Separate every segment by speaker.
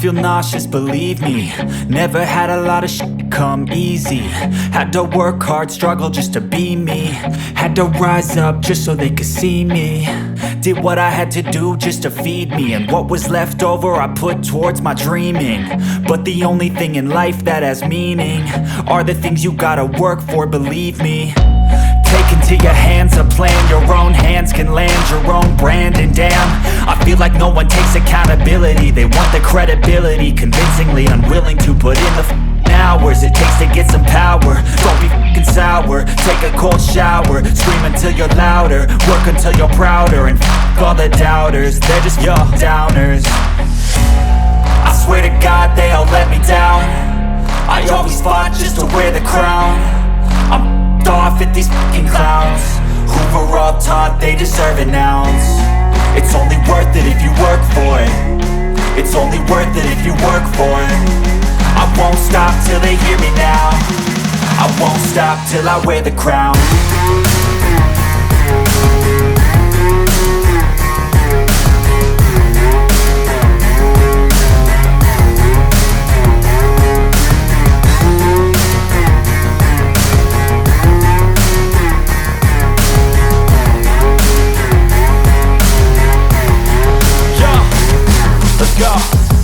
Speaker 1: feel nauseous, believe me. Never had a lot of shit come easy. Had to work hard, struggle just to be me. Had to rise up just so they could see me. Did what I had to do just to feed me, and what was left over I put towards my dreaming. But the only thing in life that has meaning are the things you gotta work for, believe me. Take into your hands a plan, your own hands can land your own brand. And damn, I feel like no one takes accountability. They want the credibility, convincingly unwilling to put in the hours it takes to get some power. Don't be f***ing sour, take a cold shower. Scream until you're louder, work until you're prouder. And f*** all the doubters, they're just your downers. I swear to God they all let me down. I always fought just to wear the crown. I'm off at these fucking clowns who were all taught they deserve an ounce. It's only worth it if you work for it. It's only worth it if you work for it. I won't stop till they hear me now. I won't stop till I wear the crown.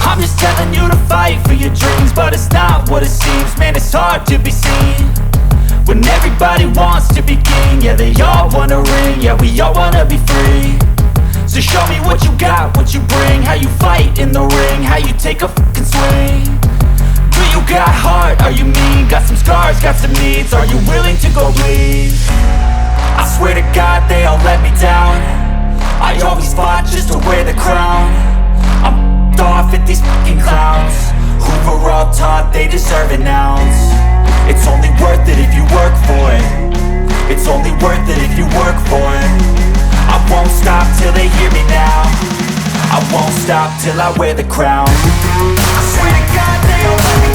Speaker 1: I'm just telling you to fight for your dreams, but it's not what it seems. Man, it's hard to be seen when everybody wants to be king. Yeah, they all wanna ring, yeah, we all wanna be free. So show me what you got, what you bring, how you fight in the ring, how you take a fucking swing. Do you got heart, are you mean? Got some scars, got some needs, are you willing to go bleed? I swear to God they all let me down. I always fought just to wear the crown. I'm off at these fucking clowns who were all taught they deserve an ounce. It's only worth it if you work for it. It's only worth it if you work for it. I won't stop till they hear me now. I won't stop till I wear the crown. I swear to God they all let me